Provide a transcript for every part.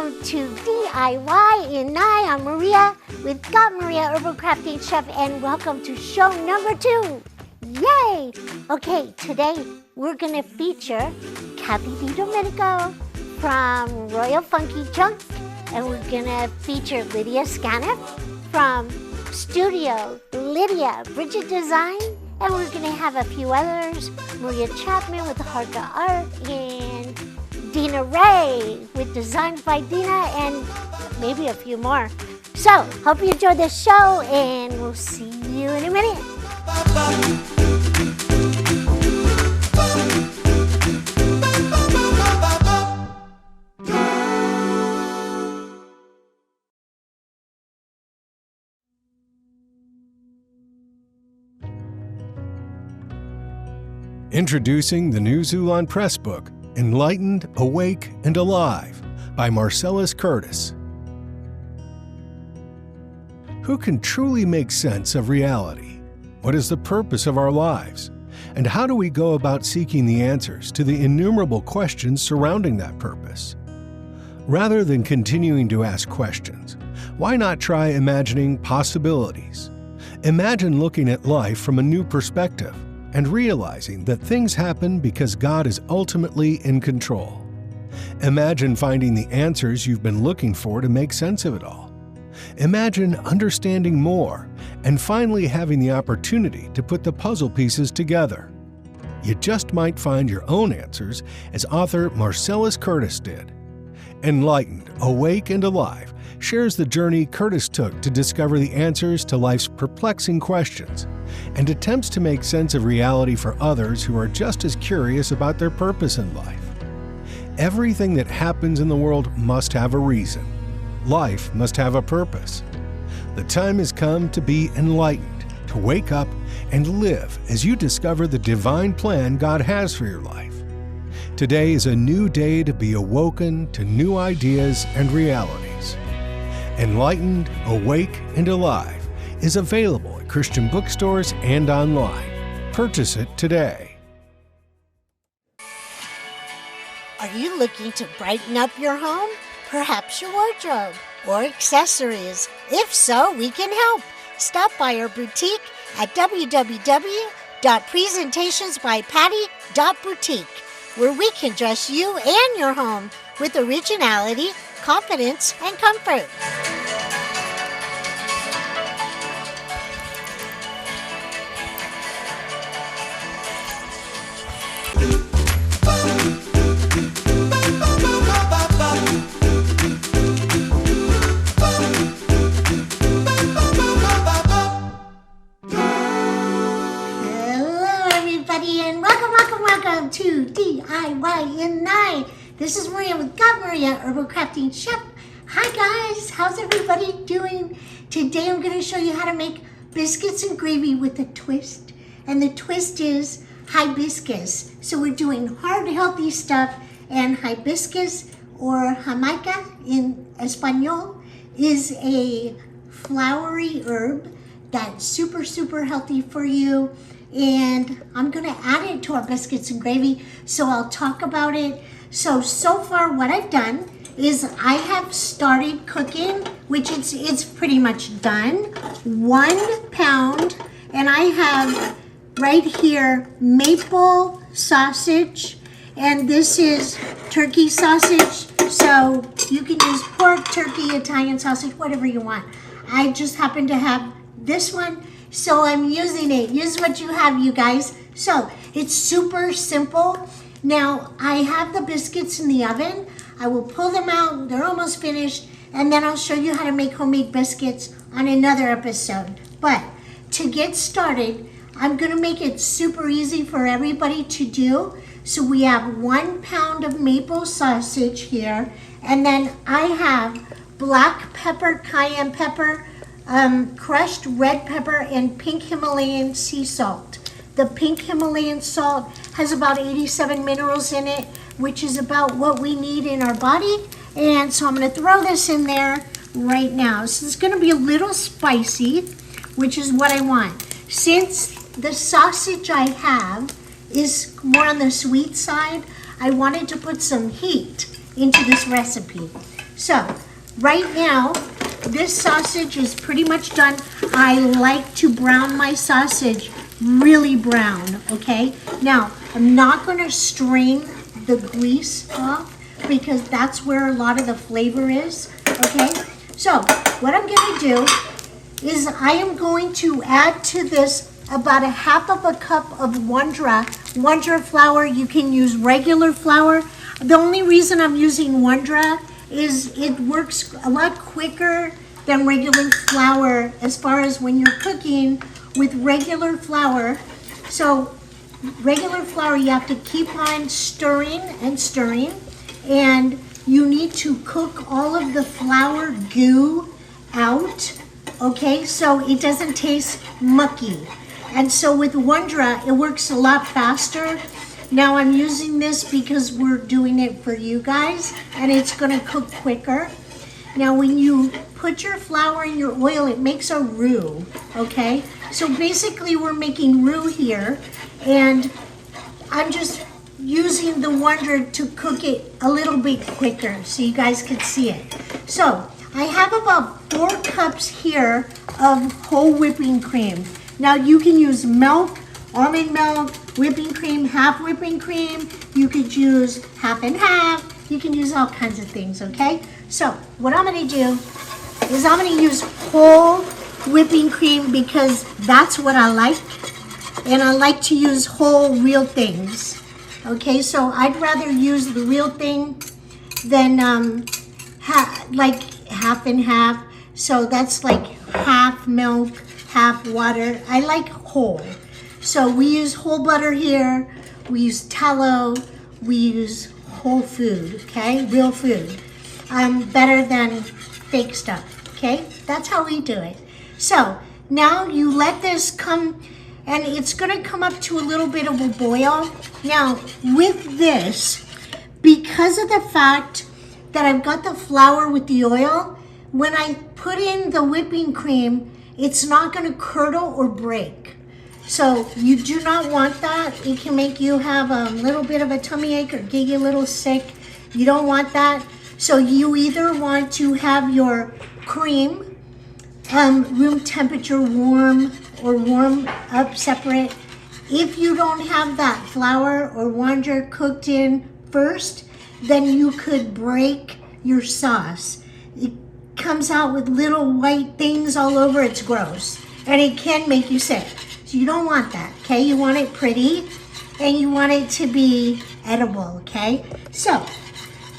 welcome to DIY in Nye. I'm Maria with Got Maria Herbal Crafting Chef, and welcome to show number 2. Yay! Okay, today we're gonna feature Kathy DiDomenico from Royal Funky Junk, and we're gonna feature Lydia Scaniff from Studio Lydia Bridget Design, and we're gonna have a few others, Maria Chapman with Heart to Art, and Dina Ray with Designs by Dina, and maybe a few more. So, hope you enjoyed the show, and we'll see you in a minute. Introducing the new Xulon Press book, Enlightened, Awake, and Alive by Marcellus Curtis. Who can truly make sense of reality? What is the purpose of our lives? And how do we go about seeking the answers to the innumerable questions surrounding that purpose? Rather than continuing to ask questions, why not try imagining possibilities? Imagine looking at life from a new perspective and realizing that things happen because God is ultimately in control. Imagine finding the answers you've been looking for to make sense of it all. Imagine understanding more and finally having the opportunity to put the puzzle pieces together. You just might find your own answers, as author Marcellus Curtis did. Enlightened, Awake, and Alive shares the journey Curtis took to discover the answers to life's perplexing questions, and attempts to make sense of reality for others who are just as curious about their purpose in life. Everything that happens in the world must have a reason. Life must have a purpose. The time has come to be enlightened, to wake up and live as you discover the divine plan God has for your life. Today is a new day to be awoken to new ideas and realities. Enlightened, Awake, and Alive is available at Christian bookstores and online. Purchase it today. Are you looking to brighten up your home? Perhaps your wardrobe or accessories? If so, we can help. Stop by our boutique at www.presentationsbypatty.boutique, where we can dress you and your home with originality, confidence, and comfort. Welcome to DIY in Nye. This is Maria with Got Maria Herbal Crafting Chef. Hi guys, how's everybody doing? Today I'm going to show you how to make biscuits and gravy with a twist. And the twist is hibiscus. So we're doing hard, healthy stuff, and hibiscus, or jamaica in Espanol, is a flowery herb that's super healthy for you. And I'm going to add it to our biscuits and gravy, so I'll talk about it. So far what I've done is I have started cooking, which it's pretty much done. 1 pound, and I have right here maple sausage, and this is turkey sausage. So you can use pork, turkey, Italian sausage, whatever you want. I just happen to have this one, so I'm using it. Use what you have, you guys. So it's super simple. Now I have the biscuits in the oven. I will pull them out. They're almost finished. And then I'll show you how to make homemade biscuits on another episode. But to get started, I'm going to make it super easy for everybody to do. So we have 1 pound of maple sausage here. And then I have black pepper, cayenne pepper, crushed red pepper, and pink Himalayan sea salt. The pink Himalayan salt has about 87 minerals in it, which is about what we need in our body. And so I'm going to throw this in there right now. So it's going to be a little spicy, which is what I want. Since the sausage I have is more on the sweet side, I wanted to put some heat into this recipe. So right now, this sausage is pretty much done. I like to brown my sausage really brown, okay? Now, I'm not gonna strain the grease off because that's where a lot of the flavor is, okay? So what I'm gonna do is I am going to add to this about a half of a cup of Wondra flour. You can use regular flour. The only reason I'm using Wondra is it works a lot quicker than regular flour as far as when you're cooking with regular flour. So regular flour, you have to keep on stirring and stirring, and you need to cook all of the flour goo out, okay, so it doesn't taste mucky. And so with Wondra, it works a lot faster. Now I'm using this because we're doing it for you guys, and it's gonna cook quicker. Now when you put your flour in your oil, it makes a roux, okay? So basically we're making roux here, and I'm just using the Wondra to cook it a little bit quicker so you guys can see it. So I have about 4 cups here of whole whipping cream. Now you can use milk, almond milk, whipping cream, half whipping cream. You could use half and half. You can use all kinds of things, okay? So what I'm gonna do is I'm gonna use whole whipping cream because that's what I like. And I like to use whole real things. Okay, so I'd rather use the real thing than like half and half. So that's like half milk, half water. I like whole. So we use whole butter here, we use tallow, we use whole food, okay? Real food. Better than fake stuff, okay? That's how we do it. So now you let this come, and it's gonna come up to a little bit of a boil. Now with this, because of the fact that I've got the flour with the oil, when I put in the whipping cream, it's not gonna curdle or break. So you do not want that. It can make you have a little bit of a tummy ache or get you a little sick. You don't want that. So you either want to have your cream room temperature warm or warm up separate. If you don't have that flour or Wondra cooked in first, then you could break your sauce. It comes out with little white things all over. It's gross, and it can make you sick. So you don't want that, okay? You want it pretty, and you want it to be edible, okay? So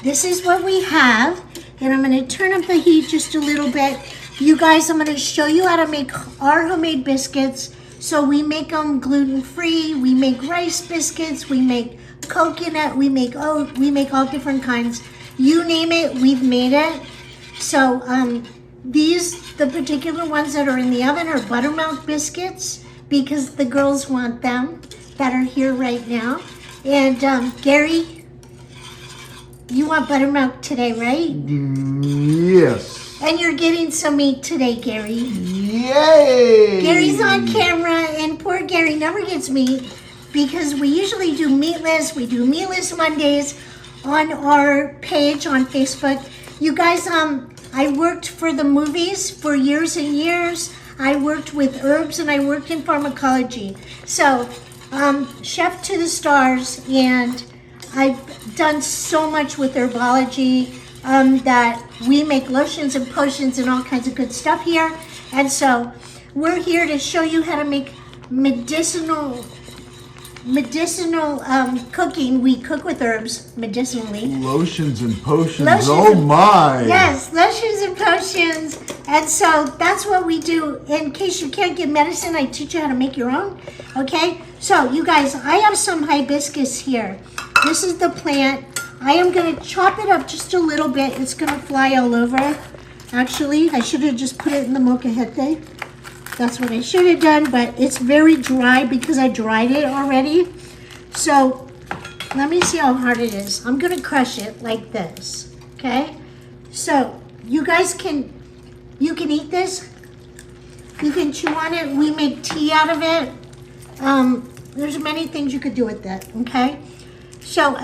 this is what we have, and I'm gonna turn up the heat just a little bit. You guys, I'm gonna show you how to make our homemade biscuits. So we make them gluten-free, we make rice biscuits, we make coconut, we make oat, we make all different kinds. You name it, we've made it. So the particular ones that are in the oven are buttermilk biscuits because the girls want them that are here right now. And Gary, you want buttermilk today, right? Yes. And you're getting some meat today, Gary. Yay! Gary's on camera, and poor Gary never gets meat because we usually do meatless. We do meatless Mondays on our page on Facebook. You guys, I worked for the movies for years and years. I worked with herbs and I worked in pharmacology. So, chef to the stars, and I've done so much with herbology that we make lotions and potions and all kinds of good stuff here. And so we're here to show you how to make medicinal cooking. We cook with herbs medicinally. Lotions and potions. Lotions Oh and- my! Yes, lotions and potions. And so that's what we do. In case you can't get medicine, I teach you how to make your own. Okay? So you guys, I have some hibiscus here. This is the plant. I am going to chop it up just a little bit. It's going to fly all over. Actually, I should have just put it in the molcajete. That's what I should have done, but it's very dry because I dried it already. So let me see how hard it is. I'm going to crush it like this. Okay? So you guys can eat this. You can chew on it. We make tea out of it. There's many things you could do with that, okay? So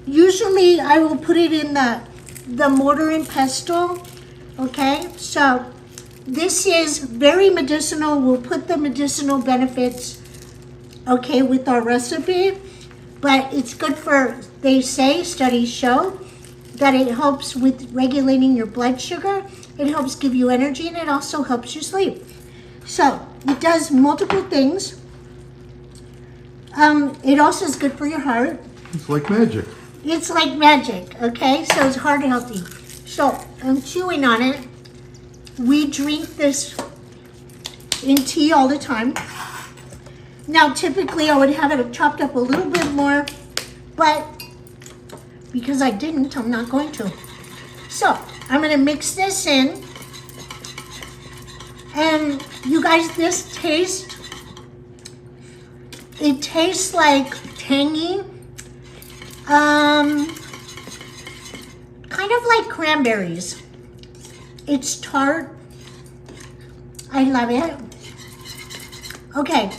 usually I will put it in the the mortar and pestle. Okay, so this is very medicinal. We'll put the medicinal benefits, okay, with our recipe. But it's good for, they say, studies show, that it helps with regulating your blood sugar. It helps give you energy, and it also helps you sleep. So it does multiple things. It also is good for your heart. It's like magic. It's like magic, okay? So it's heart healthy. So I'm chewing on it. We drink this in tea all the time. Now, typically I would have it chopped up a little bit more, but because I didn't, I'm not going to. So I'm gonna mix this in. And you guys, this tastes, it tastes like tangy, kind of like cranberries. It's tart. I love it. Okay,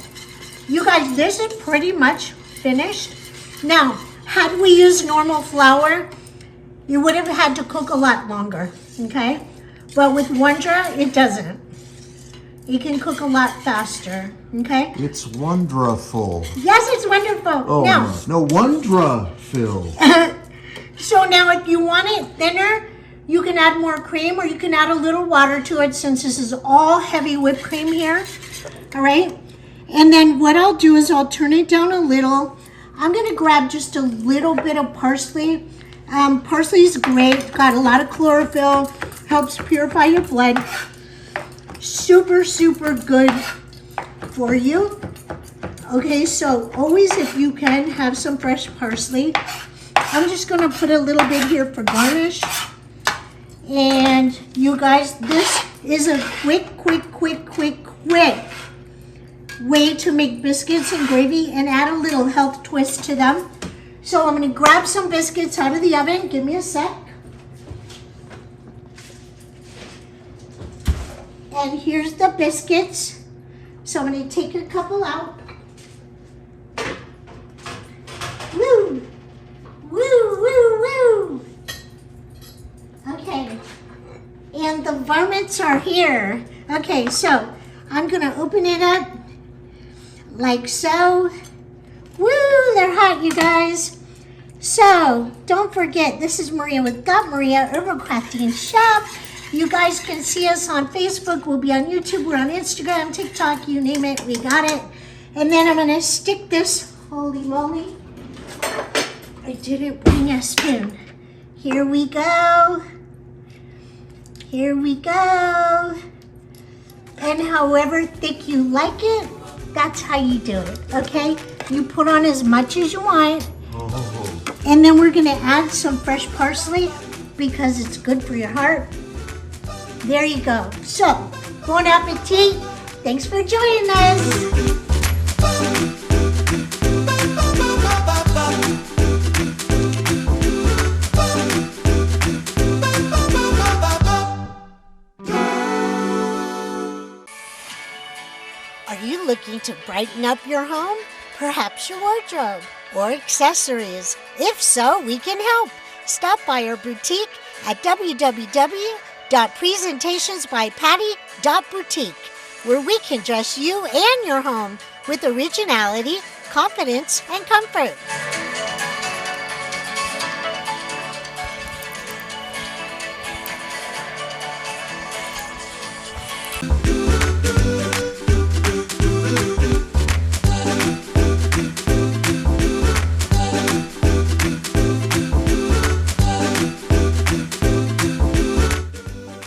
you guys, this is pretty much finished. Now, had we used normal flour, you would have had to cook a lot longer, okay? But with Wondra, it doesn't. You can cook a lot faster, okay? It's wonderful. Yes, it's wonderful. Oh, Now, no Wondra, Phil. so now if you want it thinner, you can add more cream, or you can add a little water to it, since this is all heavy whipped cream here, all right? And then what I'll do is I'll turn it down a little. I'm gonna grab just a little bit of parsley. Parsley is great, got a lot of chlorophyll, helps purify your blood. Super, super good for you. Okay, so always, if you can, have some fresh parsley. I'm just gonna put a little bit here for garnish. And you guys, this is a quick way to make biscuits and gravy and add a little health twist to them. So I'm gonna grab some biscuits out of the oven. Give me a sec. And here's the biscuits. So I'm gonna take a couple out. Woo! Woo, woo, woo! Okay. And the varmints are here. Okay, so I'm gonna open it up like so. Woo, they're hot, you guys. So don't forget, this is Maria with Got Maria Herbal Crafting Shop. You guys can see us on Facebook. We'll be on YouTube. We're on Instagram, TikTok, you name it, we got it. And then I'm gonna stick this, holy moly, I didn't bring a spoon. Here we go. Here we go. And however thick you like it, that's how you do it, okay? You put on as much as you want. And then we're gonna add some fresh parsley because it's good for your heart. There you go. So, bon appetit. Thanks for joining us. Are you looking to brighten up your home? Perhaps your wardrobe or accessories? If so, we can help. Stop by our boutique at www.presentationsbypatty.boutique, where we can dress you and your home with originality, confidence, and comfort.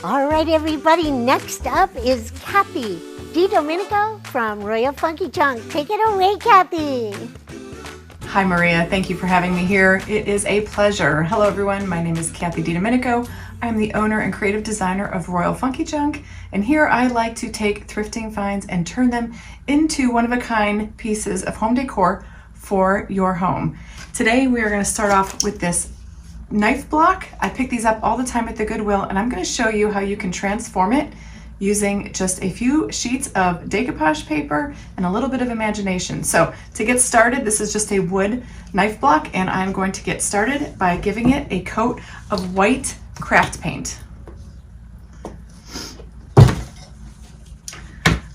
All right, everybody, next up is Kathy DiDomenico from Royal Funky Junk. Take it away, Kathy. Hi, Maria. Thank you for having me here. It is a pleasure. Hello, everyone. My name is Kathy DiDomenico. I'm the owner and creative designer of Royal Funky Junk, and here I like to take thrifting finds and turn them into one-of-a-kind pieces of home decor for your home. Today, we are going to start off with this knife block. I pick these up all the time at the Goodwill, and I'm going to show you how you can transform it using just a few sheets of decoupage paper and a little bit of imagination. So to get started, this is just a wood knife block, and I'm going to get started by giving it a coat of white craft paint.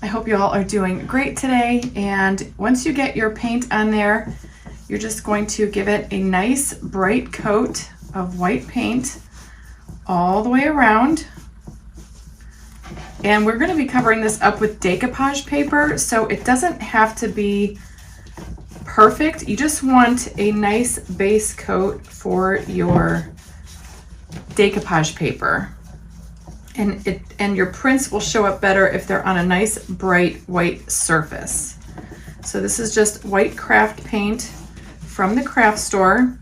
I hope you all are doing great today, and once you get your paint on there, you're just going to give it a nice bright coat of white paint all the way around. And we're going to be covering this up with decoupage paper, so it doesn't have to be perfect. You just want a nice base coat for your decoupage paper. And your prints will show up better if they're on a nice bright white surface. So this is just white craft paint from the craft store.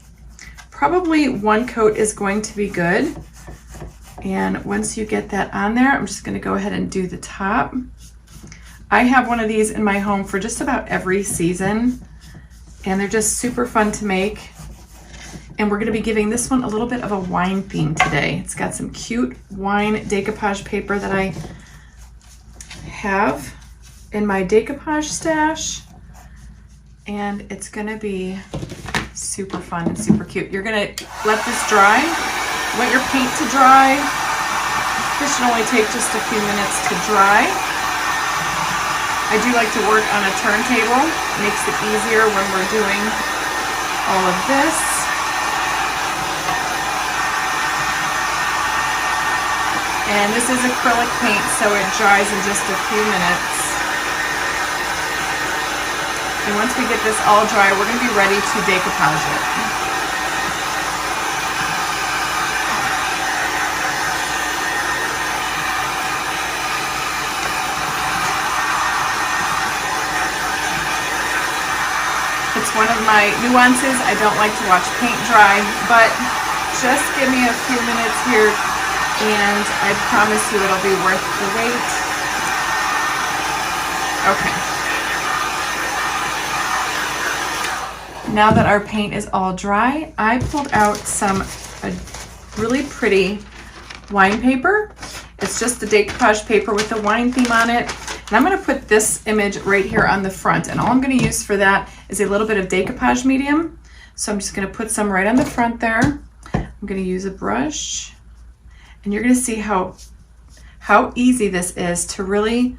Probably one coat is going to be good. And once you get that on there, I'm just going to go ahead and do the top. I have one of these in my home for just about every season, and they're just super fun to make. And we're going to be giving this one a little bit of a wine theme today. It's got some cute wine decoupage paper that I have in my decoupage stash, and it's going to be super fun and super cute. You're going to let this dry. Let your paint to dry. This should only take just a few minutes to dry. I do like to work on a turntable. It makes it easier when we're doing all of this. And this is acrylic paint, so it dries in just a few minutes. And once we get this all dry, we're going to be ready to decoupage it. It's one of my nuances. I don't like to watch paint dry, but just give me a few minutes here and I promise you it'll be worth the wait. Okay. Now that our paint is all dry, I pulled out some really pretty wine paper. It's just the decoupage paper with the wine theme on it. And I'm going to put this image right here on the front. And all I'm going to use for that is a little bit of decoupage medium. So I'm just going to put some right on the front there. I'm going to use a brush. And you're going to see how easy this is to really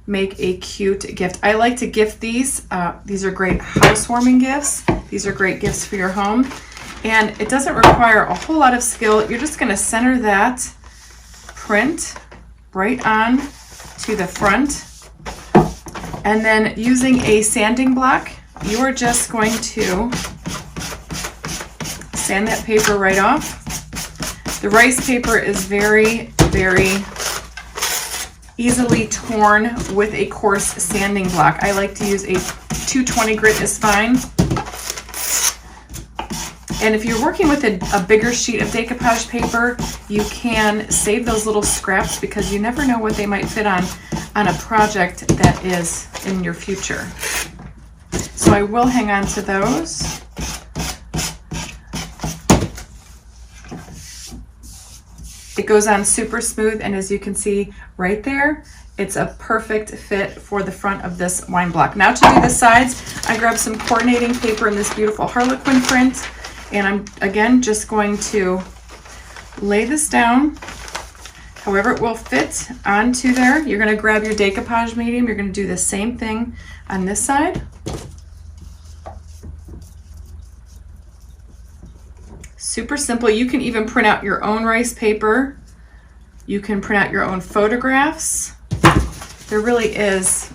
make a cute gift. I like to gift these. These are great housewarming gifts. These are great gifts for your home. And it doesn't require a whole lot of skill. You're just going to center that print right on to the front. And then using a sanding block, you are just going to sand that paper right off. The rice paper is very, very easily torn with a coarse sanding block. I like to use a 220 grit is fine. And if you're working with a bigger sheet of decoupage paper, you can save those little scraps because you never know what they might fit on a project that is in your future. So I will hang on to those. It goes on super smooth, and as you can see right there, it's a perfect fit for the front of this wine block. Now to do the sides, I grabbed some coordinating paper in this beautiful Harlequin print, and I'm again just going to lay this down however it will fit onto there. You're going to grab your decoupage medium. You're going to do the same thing on this side. Super simple. You can even print out your own rice paper. You can print out your own photographs. There really is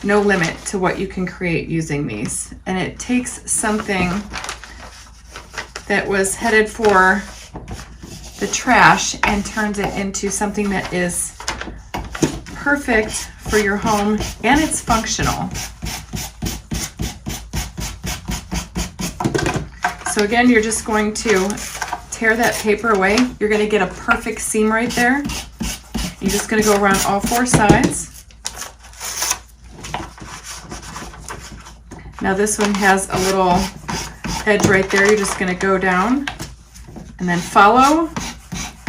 no limit to what you can create using these. And it takes something that was headed for the trash and turns it into something that is perfect for your home, and it's functional. So again, you're just going to tear that paper away. You're going to get a perfect seam right there. You're just going to go around all four sides. Now this one has a little edge right there. You're just going to go down and then follow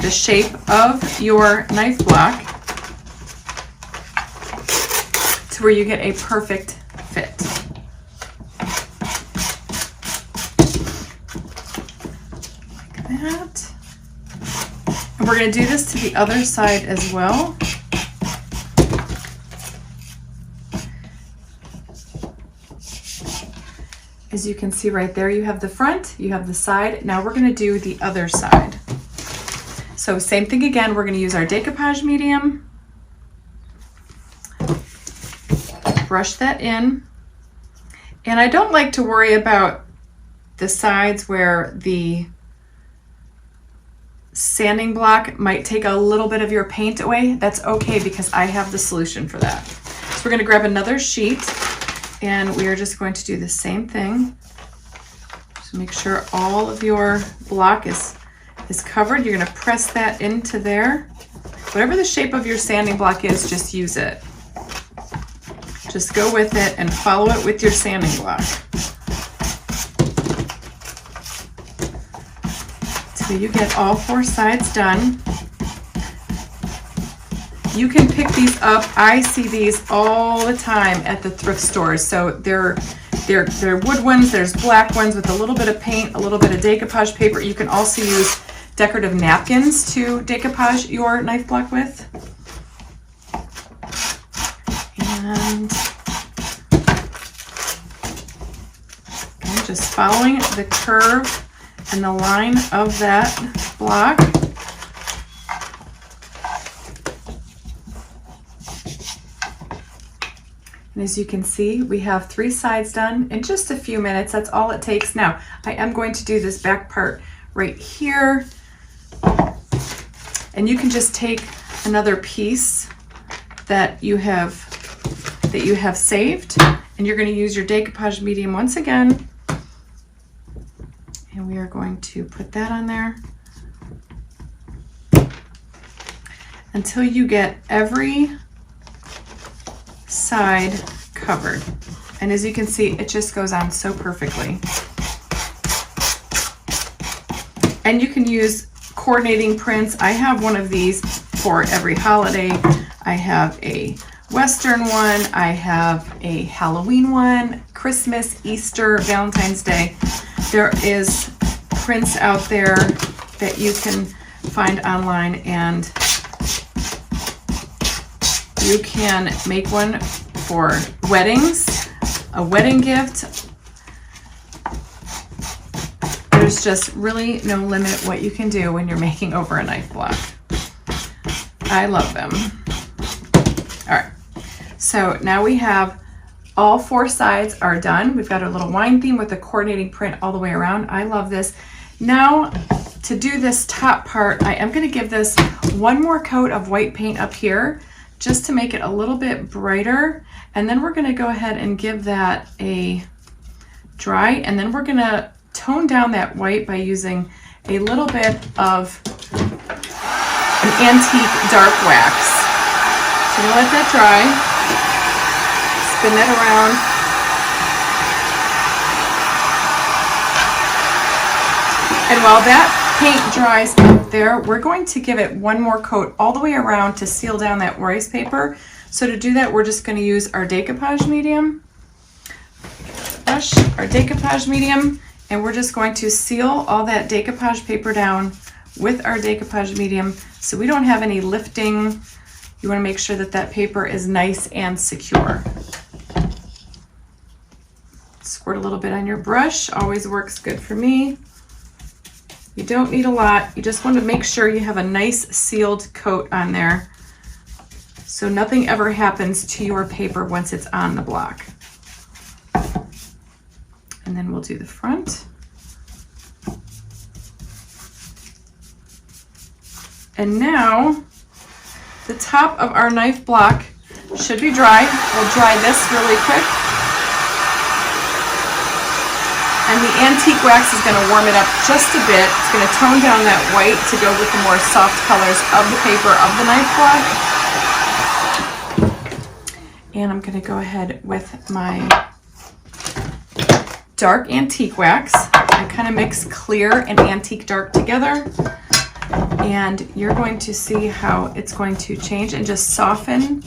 the shape of your knife block to where you get a perfect fit. Like that. we're going to do this to the other side as well. As you can see right there, you have the front, you have the side. Now we're going to do the other side. So same thing again, we're going to use our decoupage medium. Brush that in. And I don't like to worry about the sides where the sanding block might take a little bit of your paint away. That's okay because I have the solution for that. So we're going to grab another sheet and we are just going to do the same thing. Just make sure all of your block is covered. You're going to press that into there. Whatever the shape of your sanding block is, just use it. Just go with it and follow it with your sanding block. Till you get all 4 sides done. You can pick these up. I see these all the time at the thrift stores. So they're wood ones, there's black ones with a little bit of paint, a little bit of decoupage paper. You can also use decorative napkins to decoupage your knife block with. And I'm just following the curve and the line of that block. And as you can see, we have 3 sides done in just a few minutes. That's all it takes. Now, I am going to do this back part right here. And you can just take another piece that you have saved, and you're going to use your decoupage medium once again. And we are going to put that on there until you get every side covered. And as you can see, it just goes on so perfectly. And you can use coordinating prints. I have one of these for every holiday. I have a Western one, I have a Halloween one, Christmas, Easter, Valentine's Day. There is prints out there that you can find online, and you can make one for weddings, a wedding gift. There's just really no limit what you can do when you're making over a knife block. I love them. All right, so now we have all 4 sides are done. We've got our little wine theme with a coordinating print all the way around. I love this. Now, to do this top part, I am going to give this one more coat of white paint up here just to make it a little bit brighter. And then we're going to go ahead and give that a dry, and then we're going to tone down that white by using a little bit of an antique dark wax. So I'm going to let that dry, spin that around. And while that paint dries up there, we're going to give it one more coat all the way around to seal down that rice paper. So to do that, we're just going to use our decoupage medium, brush our decoupage medium, and we're just going to seal all that decoupage paper down with our decoupage medium so we don't have any lifting. You want to make sure that that paper is nice and secure. Squirt a little bit on your brush, always works good for me. You don't need a lot. You just want to make sure you have a nice sealed coat on there so nothing ever happens to your paper once it's on the block. And then we'll do the front. And now the top of our knife block should be dry. We'll dry this really quick. And the antique wax is going to warm it up just a bit. It's going to tone down that white to go with the more soft colors of the paper of the knife block. And I'm going to go ahead with my dark antique wax. I kind of mix clear and antique dark together. And you're going to see how it's going to change and just soften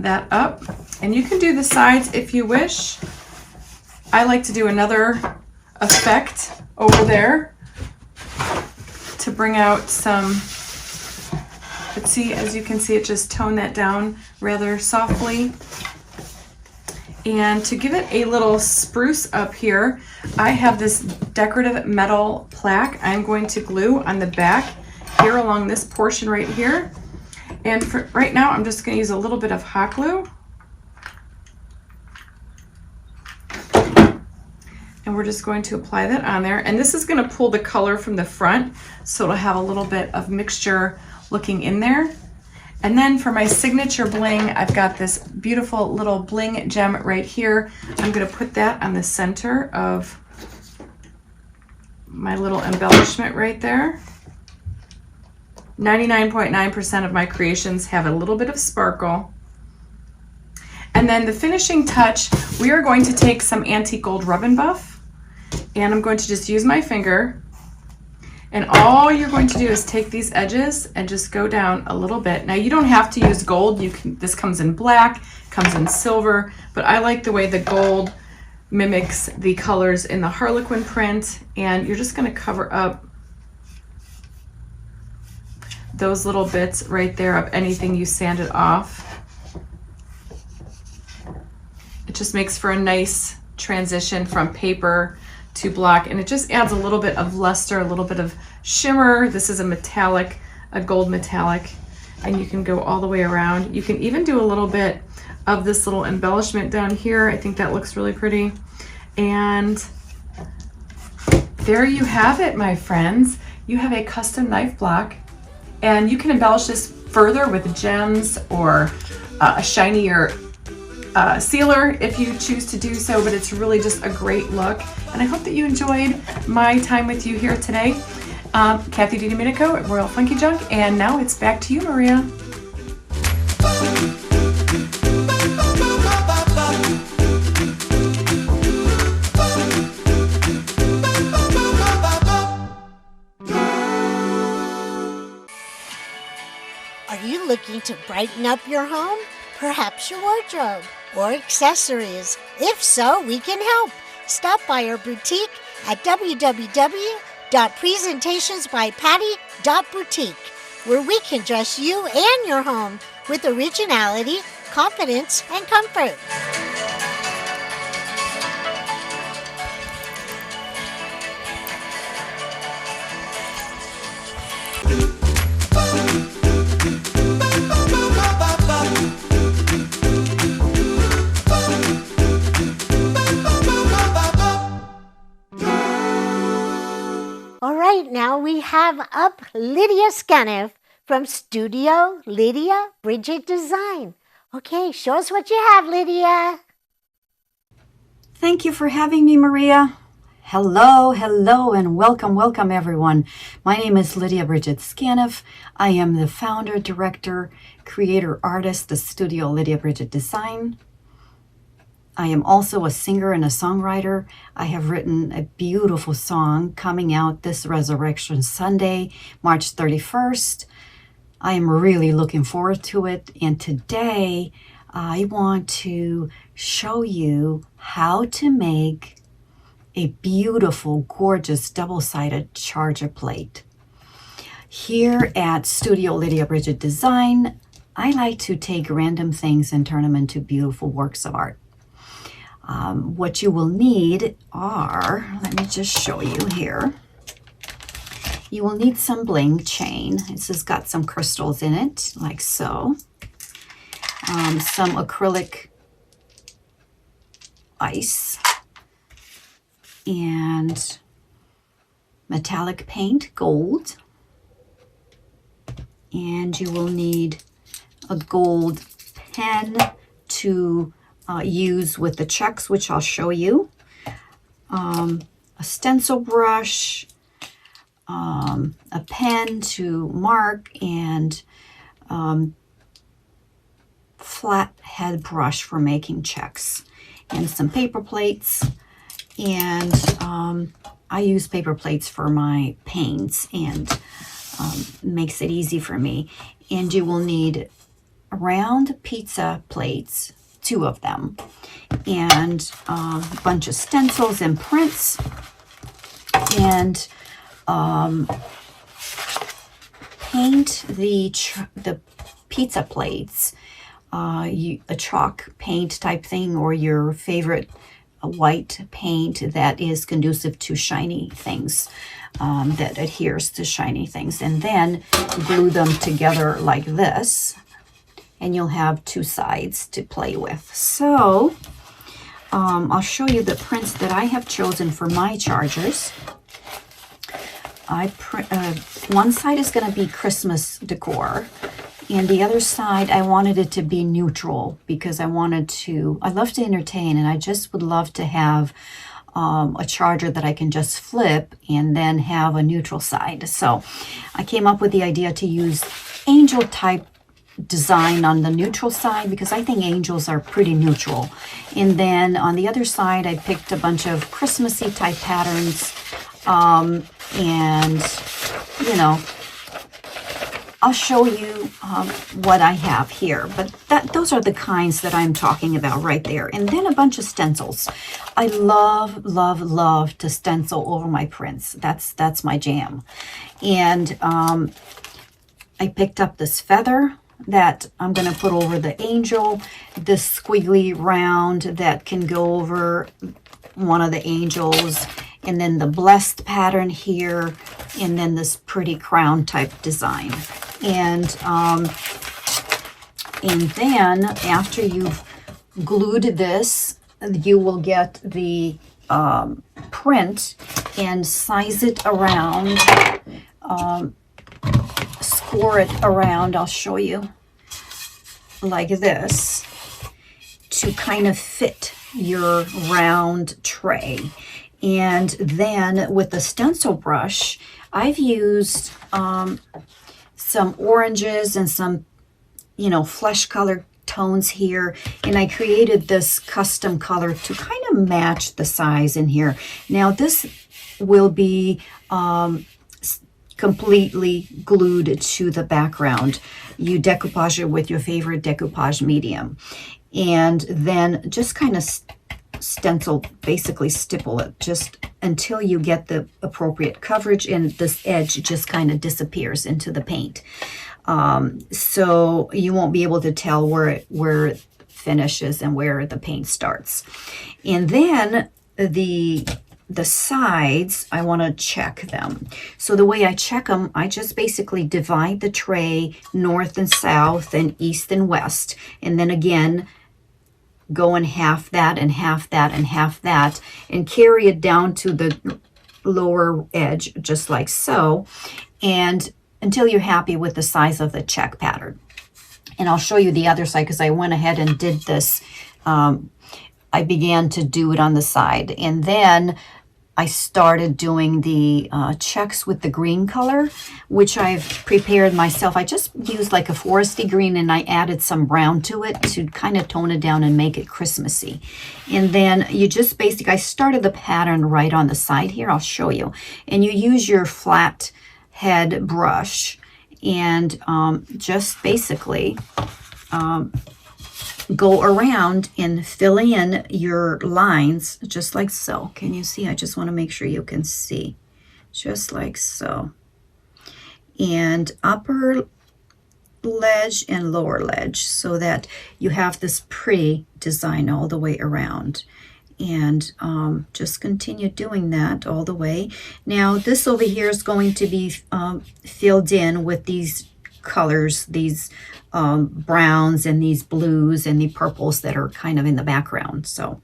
that up. And you can do the sides if you wish. I like to do another effect over there to bring out some, but see, as you can see, it just toned that down rather softly. And to give it a little spruce up here, I have this decorative metal plaque I'm going to glue on the back here along this portion right here. And for right now, I'm just going to use a little bit of hot glue. And we're just going to apply that on there. And this is going to pull the color from the front, so it'll have a little bit of mixture looking in there. And then for my signature bling, I've got this beautiful little bling gem right here. I'm going to put that on the center of my little embellishment right there. 99.9% of my creations have a little bit of sparkle. And then the finishing touch, we are going to take some antique gold rub and buff, and I'm going to just use my finger. And all you're going to do is take these edges and just go down a little bit. Now you don't have to use gold. You can. This comes in black, comes in silver, but I like the way the gold mimics the colors in the Harlequin print. And you're just going to cover up those little bits right there of anything you sanded off. It just makes for a nice transition from paper to block, and it just adds a little bit of luster, a little bit of shimmer. This is a metallic, a gold metallic, and you can go all the way around. You can even do a little bit of this little embellishment down here. I think that looks really pretty. And there you have it, my friends. You have a custom knife block, and you can embellish this further with gems or a shinier sealer if you choose to do so, but it's really just a great look. And I hope that you enjoyed my time with you here today. Kathy DiDomenico at Royal Funky Junk, and now it's back to you, Maria. Are you looking to brighten up your home? Perhaps your wardrobe or accessories? If so, we can help. Stop by our boutique at www.presentationsbypatty.boutique, where we can dress you and your home with originality, confidence, and comfort. All right, now we have up Lydia Scaniff from Studio Lydia Bridget Design. Okay, show us what you have, Lydia. Thank you for having me, Maria. Hello, and welcome everyone. My name is Lydia Bridget Scaniff. I am the founder, director, creator, artist of Studio Lydia Bridget Design. I am also a singer and a songwriter. I have written a beautiful song coming out this Resurrection Sunday, March 31st. I am really looking forward to it. And today I want to show you how to make a beautiful, gorgeous, double-sided charger plate. Here at Studio Lydia Bridget Design, I like to take random things and turn them into beautiful works of art. What you will need are, let me just show you here. You will need some bling chain. This has got some crystals in it, like so. Some acrylic ice and metallic paint, gold. And you will need a gold pen to use with the checks, which I'll show you. A stencil brush, a pen to mark, and flat head brush for making checks, and some paper plates. And I use paper plates for my paints, and makes it easy for me. And you will need round pizza plates, 2 of them, and a bunch of stencils and prints, and paint the pizza plates, a chalk paint type thing, or your favorite white paint that is conducive to shiny things, that adheres to shiny things, and then glue them together like this, and you'll have two sides to play with. So I'll show you the prints that I have chosen for my chargers. One side is going to be Christmas decor, and the other side I wanted it to be neutral because I love to entertain, and I just would love to have a charger that I can just flip and then have a neutral side. So I came up with the idea to use angel type design on the neutral side because I think angels are pretty neutral. And then on the other side, I picked a bunch of Christmassy type patterns. And you know, I'll show you what I have here, but those are the kinds that I'm talking about right there. And then a bunch of stencils. I love to stencil over my prints. That's my jam. And I picked up this feather that I'm going to put over the angel, this squiggly round that can go over one of the angels, and then the blessed pattern here, and then this pretty crown type design. And then after you've glued this, you will get the print and size it around, score it around, I'll show you, like this, to kind of fit your round tray. And then with the stencil brush, I've used some oranges and some, flesh color tones here. And I created this custom color to kind of match the size in here. Now this will be completely glued to the background. You decoupage it with your favorite decoupage medium. And then just kind of stencil, basically stipple it just until you get the appropriate coverage, and this edge just kind of disappears into the paint. So you won't be able to tell where it finishes and where the paint starts. And then the sides, I want to check them. So the way I check them, I just basically divide the tray north and south and east and west, and then again go in half that and half that and half that, and carry it down to the lower edge, just like so, and until you're happy with the size of the check pattern. And I'll show you the other side because I went ahead and did this. I began to do it on the side, and then I started doing the checks with the green color, which I've prepared myself. I just used like a foresty green, and I added some brown to it to kind of tone it down and make it Christmassy. And then you just basically, I started the pattern right on the side here. I'll show you. And you use your flat head brush and just basically go around and fill in your lines just like so. Can you see? I just want to make sure you can see. Just like so. And upper ledge and lower ledge, so that you have this pretty design all the way around. And just continue doing that all the way. Now this over here is going to be filled in with these colors, these browns and these blues and the purples that are kind of in the background. So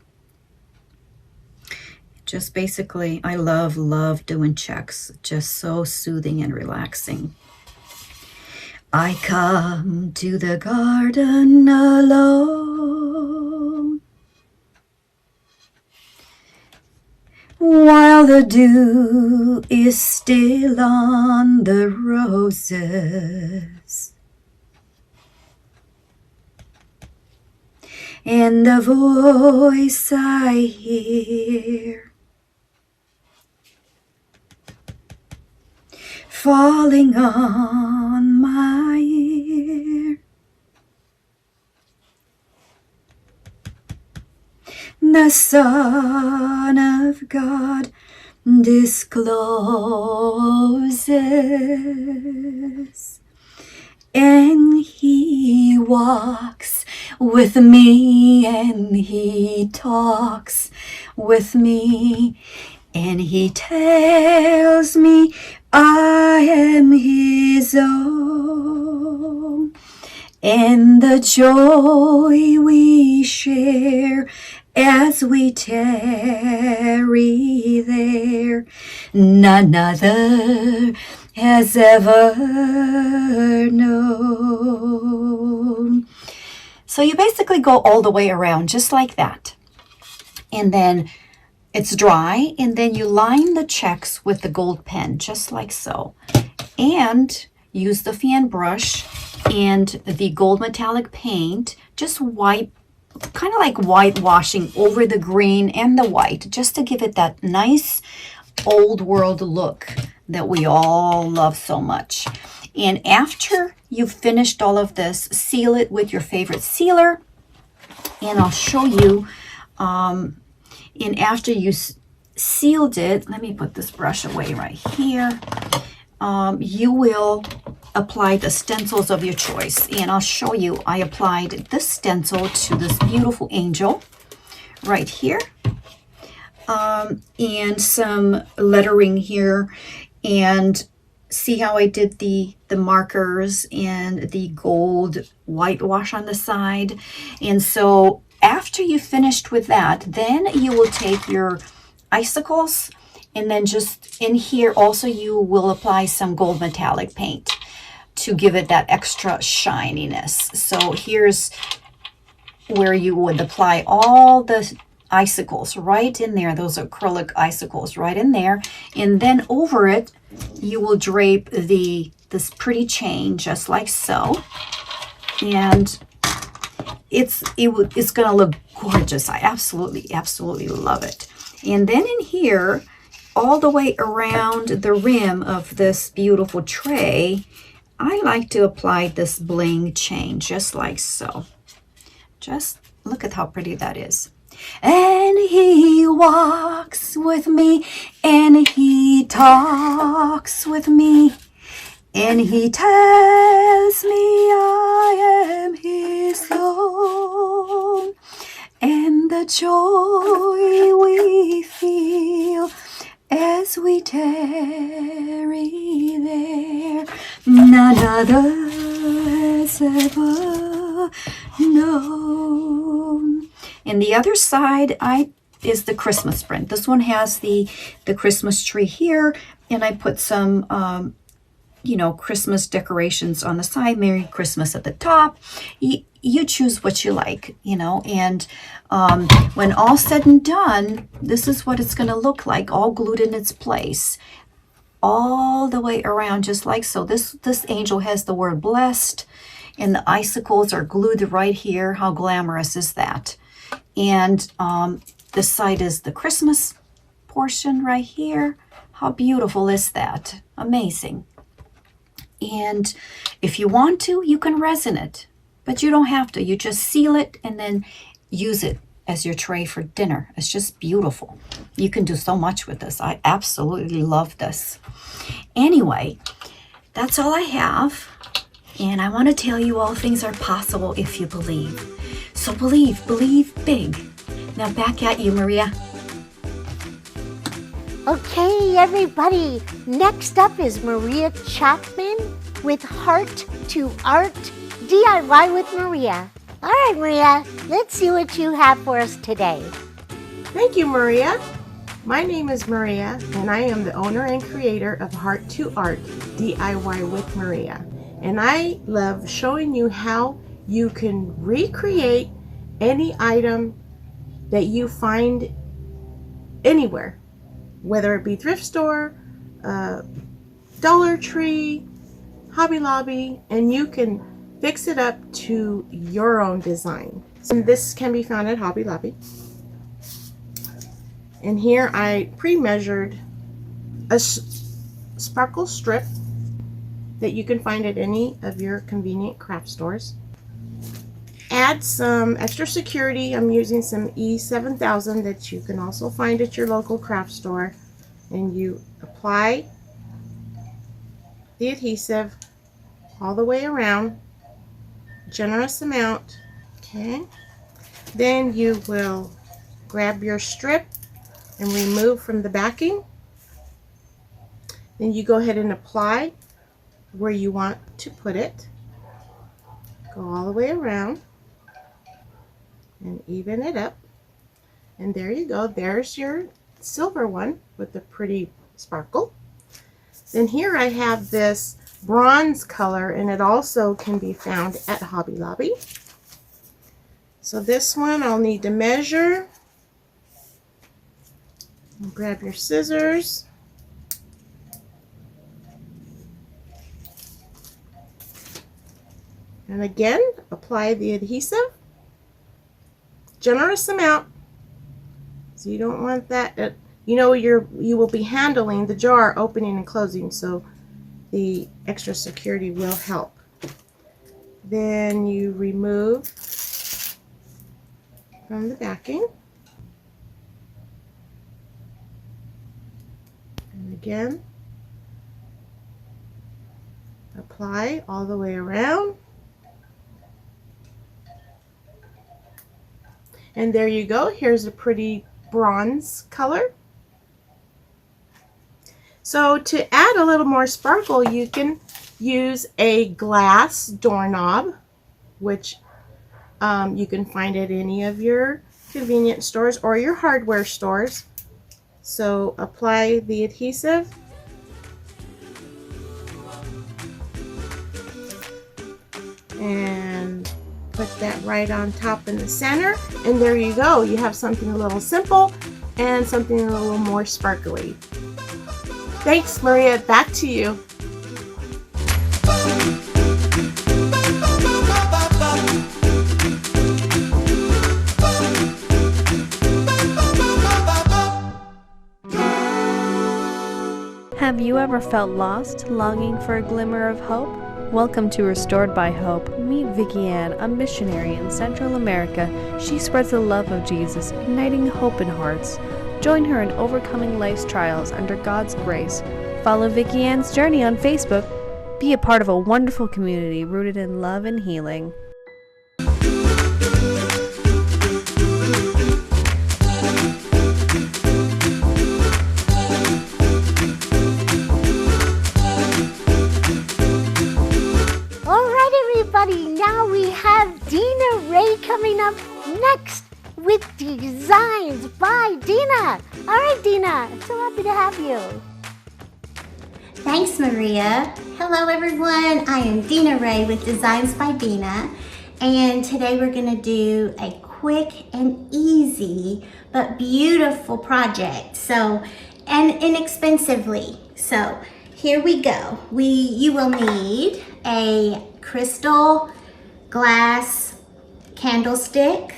just basically, I love doing checks. Just so soothing and relaxing. I come to the garden alone, while the dew is still on the roses, and the voice I hear falling on my ear, the Son of God discloses and he walks with me, and he talks with me, and he tells me I am his own. And the joy we share as we tarry there, none other has ever known. So you basically go all the way around just like that. And then it's dry, and then you line the checks with the gold pen, just like so. And use the fan brush and the gold metallic paint. Just wipe, kind of like whitewashing over the green and the white, just to give it that nice old world look that we all love so much. And after you've finished all of this, seal it with your favorite sealer. And I'll show you, and after you sealed it, let me put this brush away right here. You will apply the stencils of your choice. And I'll show you, I applied this stencil to this beautiful angel right here. And some lettering here. And see how I did the markers and the gold whitewash on the side. And so after you finished with that, then you will take your icicles, and then just in here also you will apply some gold metallic paint to give it that extra shininess. So here's where you would apply all the icicles right in there, those acrylic icicles right in there, and then over it you will drape this pretty chain just like so, and it's gonna look gorgeous. I absolutely love it. And then in here, all the way around the rim of this beautiful tray, I like to apply this bling chain just like so. Just look at how pretty that is. And he walks with me, and he talks with me, and he tells me I am his own. And the joy we feel as we tarry there, none other has ever known. And the other side is the Christmas print. This one has the Christmas tree here, and I put some Christmas decorations on the side, Merry Christmas at the top. You choose what you like, and when all said and done, this is what it's going to look like, all glued in its place, all the way around, just like so. This angel has the word blessed, and the icicles are glued right here. How glamorous is that? And this side is the Christmas portion right here. How beautiful is that? Amazing. And if you want to, you can resin it, but you don't have to. You just seal it and then use it as your tray for dinner. It's just beautiful. You can do so much with this. I absolutely love this. Anyway, that's all I have. And I want to tell you, all things are possible if you believe. So believe big. Now back at you, Maria. Okay, everybody. Next up is Maria Chapman with Heart to Art DIY with Maria. All right, Maria, let's see what you have for us today. Thank you, Maria. My name is Maria, and I am the owner and creator of Heart to Art DIY with Maria. And I love showing you how you can recreate any item that you find anywhere, whether it be thrift store, Dollar Tree, Hobby Lobby, and you can fix it up to your own design. And this can be found at Hobby Lobby. And here I pre-measured a sparkle strip that you can find at any of your convenient craft stores. Add some extra security. I'm using some E7000 that you can also find at your local craft store. And you apply the adhesive all the way around, generous amount. Okay, then you will grab your strip and remove from the backing. Then you go ahead and apply where you want to put it. Go all the way around and even it up. And there you go. There's your silver one with the pretty sparkle. Then here I have this bronze color, and it also can be found at Hobby Lobby. So this one I'll need to measure. Grab your scissors. And again, apply the adhesive. Generous amount. So you don't want that, you know, you will be handling the jar opening and closing, so the extra security will help. Then you remove from the backing. And again, apply all the way around. And there you go. Here's a pretty bronze color. So to add a little more sparkle, you can use a glass doorknob, which you can find at any of your convenience stores or your hardware stores. So apply the adhesive. And put that right on top in the center, and there you go. You have something a little simple and something a little more sparkly. Thanks, Maria. Back to you. Have you ever felt lost, longing for a glimmer of hope? Welcome to Restored by Hope. Meet Vicky Ann, a missionary in Central America. She spreads the love of Jesus, igniting hope in hearts. Join her in overcoming life's trials under God's grace. Follow Vicky Ann's journey on Facebook. Be a part of a wonderful community rooted in love and healing. Now we have Dina Ray coming up next with Designs by Dina. All right, Dina, I'm so happy to have you. Thanks, Maria. Hello, everyone. I am Dina Ray with Designs by Dina, and today we're going to do a quick and easy but beautiful project. And inexpensively. So here we go. You will need a crystal glass candlestick.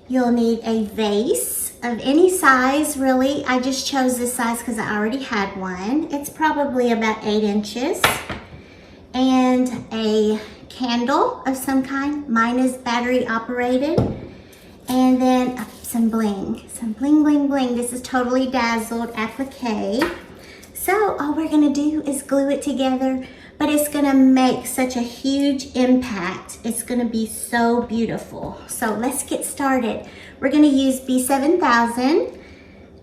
You'll need a vase of any size, really. I just chose this size because I already had one. It's probably about 8 inches. And a candle of some kind. Mine is battery operated. And then some bling. Some bling, bling, bling. This is Totally Dazzled applique. So all we're gonna do is glue it together, but it's gonna make such a huge impact. It's gonna be so beautiful. So let's get started. We're gonna use B7000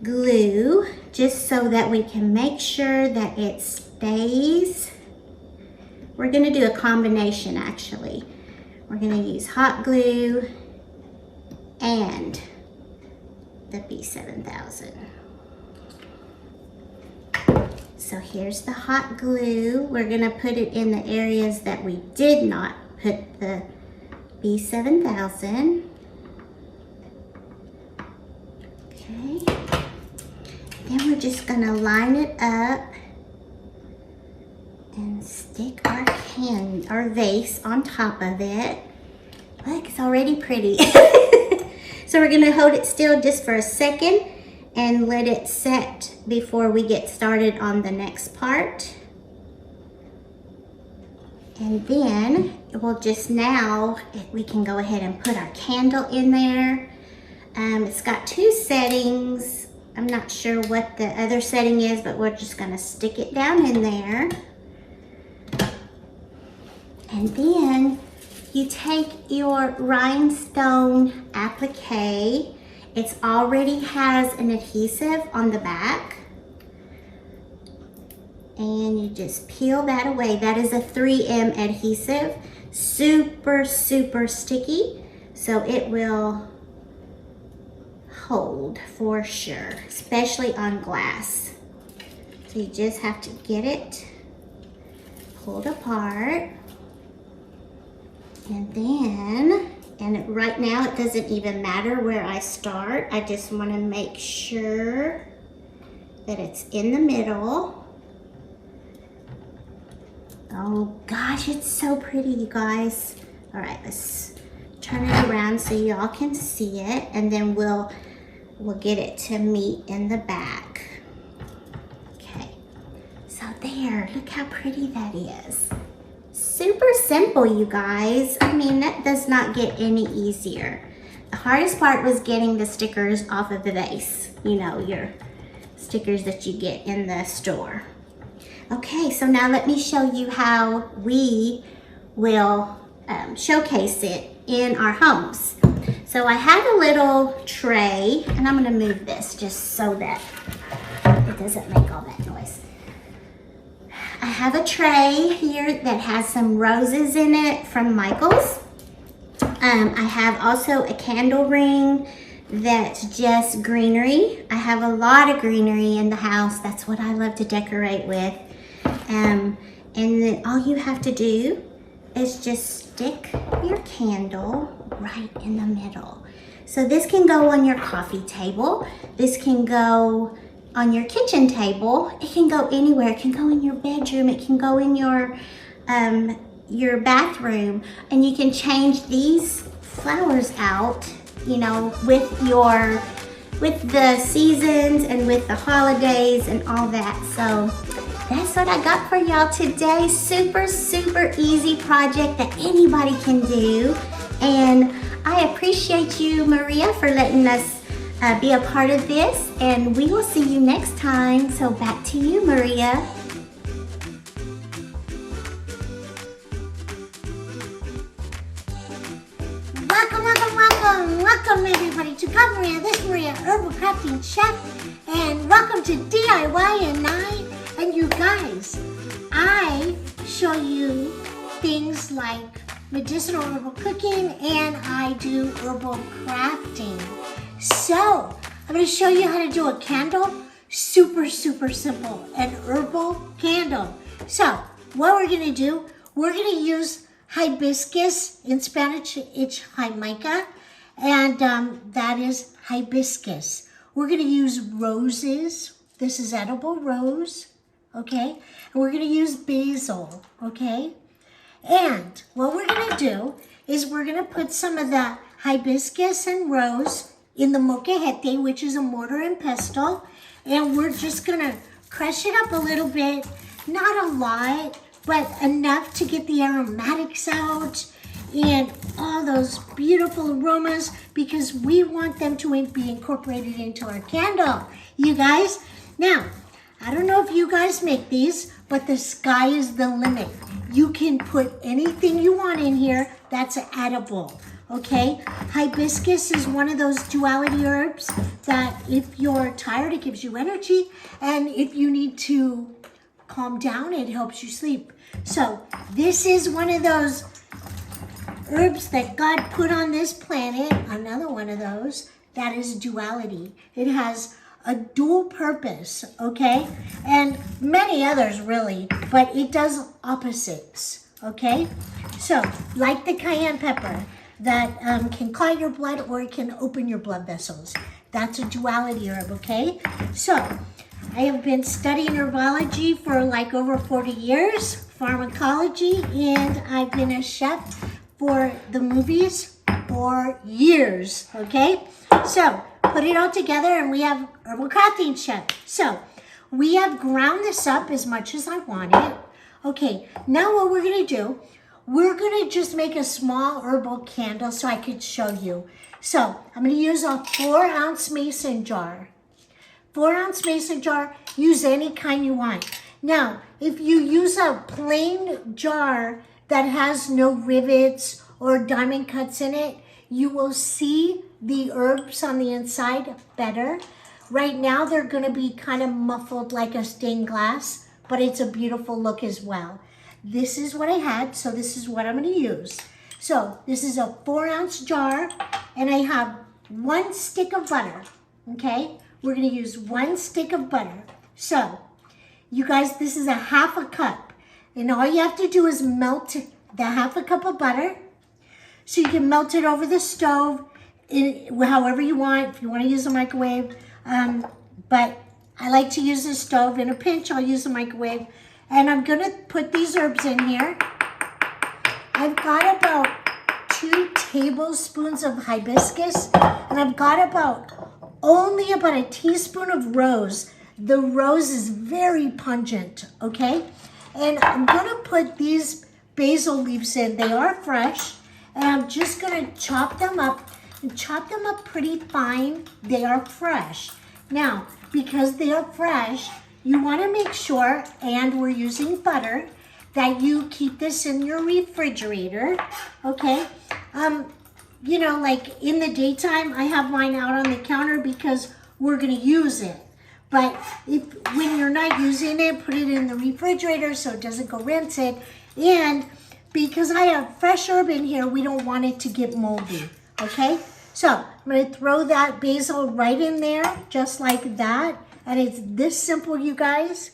glue just so that we can make sure that it stays. We're gonna do a combination actually. We're gonna use hot glue and the B7000. So here's the hot glue. We're gonna put it in the areas that we did not put the B7000. Okay. Then we're just gonna line it up and stick our vase on top of it. Look, it's already pretty. So we're gonna hold it still just for a second and let it set before we get started on the next part. And then we'll just we can go ahead and put our candle in there. It's got 2 settings. I'm not sure what the other setting is, but we're just gonna stick it down in there. And then you take your rhinestone applique. It already has an adhesive on the back. And you just peel that away. That is a 3M adhesive. Super, super sticky. So it will hold for sure, especially on glass. So you just have to get it pulled apart. And then, right now it doesn't even matter where I start. I just want to make sure that it's in the middle. Oh gosh, it's so pretty, you guys. All right, let's turn it around so y'all can see it, and then we'll get it to meet in the back. Okay, so there, look how pretty that is. Super simple, you guys. I mean, that does not get any easier. The hardest part was getting the stickers off of the vase. You know, your stickers that you get in the store. Okay, so now let me show you how we will showcase it in our homes. So I have a little tray, and I'm gonna move this just so that it doesn't make all that noise. I have a tray here that has some roses in it from Michaels. I have also a candle ring that's just greenery. I have a lot of greenery in the house. That's what I love to decorate with. And then all you have to do is just stick your candle right in the middle. So this can go on your coffee table. This can go on your kitchen table. It can go anywhere. It can go in your bedroom. It can go in your bathroom. And you can change these flowers out, you know, with the seasons and with the holidays and all that. So that's what I got for y'all today. Super, super easy project that anybody can do. And I appreciate you, Maria, for letting us be a part of this. And we will see you next time. So back to you, Maria. Welcome everybody to God Maria, this Maria, Herbal Crafting Chef, and welcome to DIY at Night. And you guys, I show you things like medicinal herbal cooking, and I do herbal crafting. So I'm going to show you how to do a candle. Super, super simple, an herbal candle. So what we're going to do, we're going to use hibiscus. In Spanish it's jamaica, and that is hibiscus. We're going to use roses. This is edible rose, okay? And we're going to use basil, okay? And what we're going to do is we're going to put some of the hibiscus and rose in the molcajete, which is a mortar and pestle, and we're just going to crush it up a little bit, not a lot, but enough to get the aromatics out and all those beautiful aromas, because we want them to be incorporated into our candle, you guys. Now, I don't know if you guys make these, but the sky is the limit. You can put anything you want in here that's edible, okay? Hibiscus is one of those duality herbs that if you're tired, it gives you energy, and if you need to calm down, it helps you sleep. So this is one of those herbs that God put on this planet, another one of those, that is duality. It has a dual purpose, okay? And many others really, but it does opposites, okay? So, like the cayenne pepper that can clot your blood or it can open your blood vessels. That's a duality herb, okay? So, I have been studying herbology for like over 40 years, pharmacology, and I've been a chef for the movies for years, okay? So, put it all together and we have Herbal Crafting Chef. So, we have ground this up as much as I want it. Okay, now what we're gonna do, we're gonna just make a small herbal candle so I could show you. So, I'm gonna use a 4-ounce mason jar. 4-ounce mason jar, use any kind you want. Now, if you use a plain jar that has no rivets or diamond cuts in it, you will see the herbs on the inside better. Right now they're going to be kind of muffled like a stained glass, but it's a beautiful look as well. This is what I had, so this is what I'm going to use. So this is a 4-ounce jar, and I have 1 stick of butter, okay? We're going to use 1 stick of butter. So, you guys, this is a 1/2 cup, and all you have to do is melt the 1/2 cup of butter. So you can melt it over the stove, however you want, if you want to use a microwave. But I like to use the stove. In a pinch, I'll use the microwave. And I'm going to put these herbs in here. I've got about 2 tablespoons of hibiscus, and I've got only about a teaspoon of rose. The rose is very pungent, okay? And I'm going to put these basil leaves in. They are fresh, and I'm just going to chop them up and chop them up pretty fine. They are fresh. Now, because they are fresh, you want to make sure, and we're using butter, that you keep this in your refrigerator, okay? You know, like in the daytime, I have mine out on the counter because we're going to use it. But when you're not using it, put it in the refrigerator so it doesn't go rancid. And because I have fresh herb in here, we don't want it to get moldy, okay? So I'm going to throw that basil right in there, just like that. And it's this simple, you guys.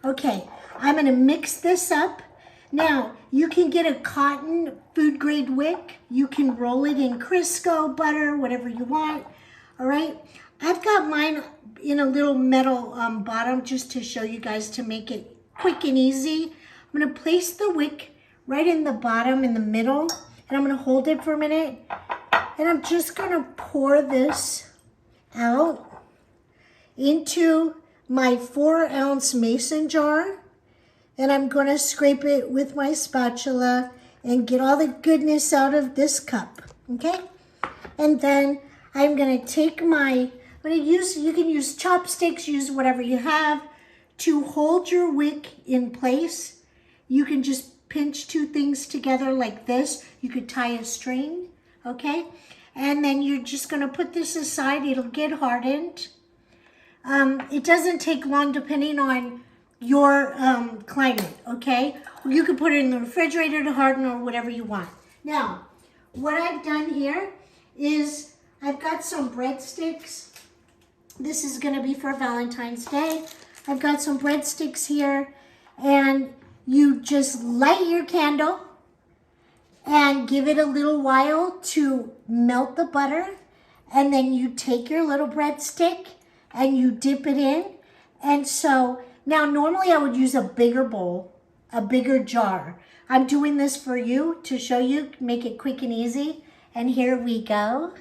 Okay, I'm going to mix this up. Now, you can get a cotton food grade wick. You can roll it in Crisco, butter, whatever you want. All right, I've got mine in a little metal bottom just to show you guys to make it quick and easy. I'm going to place the wick right in the bottom in the middle, and I'm going to hold it for a minute. And I'm just going to pour this out into my 4-ounce mason jar. And I'm going to scrape it with my spatula and get all the goodness out of this cup, okay? And then I'm going to take you can use chopsticks, use whatever you have to hold your wick in place. You can just pinch 2 things together like this. You could tie a string, okay? And then you're just going to put this aside. It'll get hardened. It doesn't take long depending on your climate, okay? You can put it in the refrigerator to harden or whatever you want. Now, what I've done here is I've got some breadsticks. This is going to be for Valentine's Day. I've got some breadsticks here, and you just light your candle and give it a little while to melt the butter, and then you take your little breadstick and you dip it in. And so now normally I would use a bigger bowl, a bigger jar. I'm doing this for you to show you, make it quick and easy. And here we go.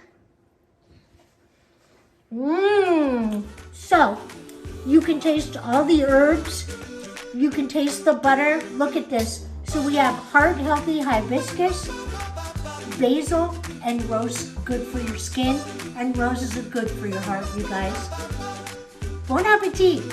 So you can taste all the herbs. You can taste the butter. Look at this. So we have heart-healthy hibiscus, basil, and rose, good for your skin. And roses are good for your heart, you guys. Bon appetit!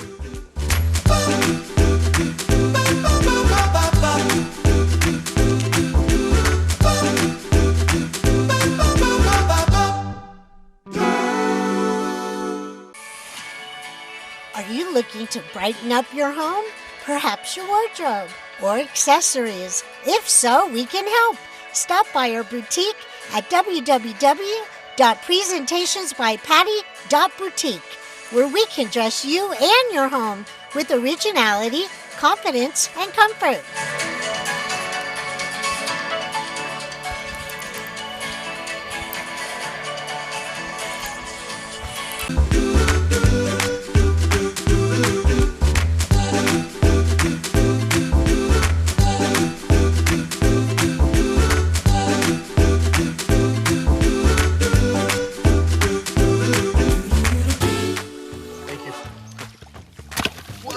Are you looking to brighten up your home? Perhaps your wardrobe or accessories? If so, we can help. Stop by our boutique at www.presentationsbypatty.boutique, where we can dress you and your home with originality, confidence, and comfort.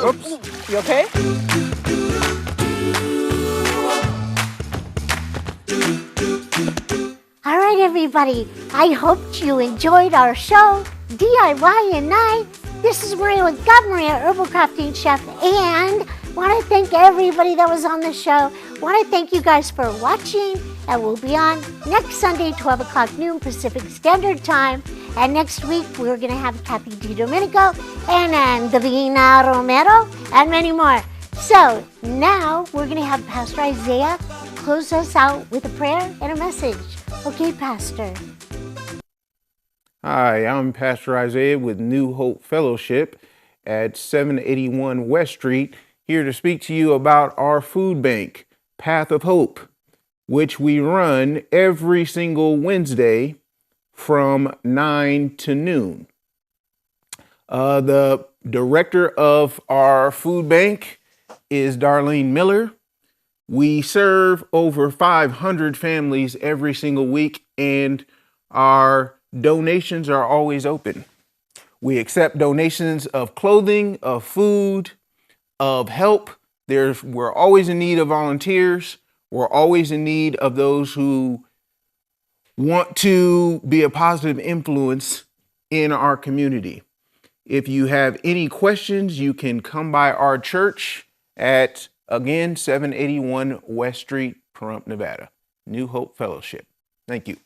Oops, you okay? All right, everybody. I hope you enjoyed our show, DIY and Night. This is Maria with God Maria, Herbal Crafting Chef, and want to thank everybody that was on the show. Want to thank you guys for watching, and we'll be on next Sunday, 12 o'clock noon Pacific Standard Time. And next week, we're going to have Kathy DiDomenico and Davina Romero and many more. So now we're going to have Pastor Isaiah close us out with a prayer and a message. Okay, Pastor. Hi, I'm Pastor Isaiah with New Hope Fellowship at 781 West Street, here to speak to you about our food bank, Path of Hope, which we run every single Wednesday from 9 to noon. The director of our food bank is Darlene Miller. We serve over 500 families every single week, and our donations are always open. We accept donations of clothing, of food, of help. We're always in need of volunteers. We're always in need of those who want to be a positive influence in our community. If you have any questions, you can come by our church at, again, 781 West Street, Pahrump, Nevada. New Hope Fellowship. Thank you.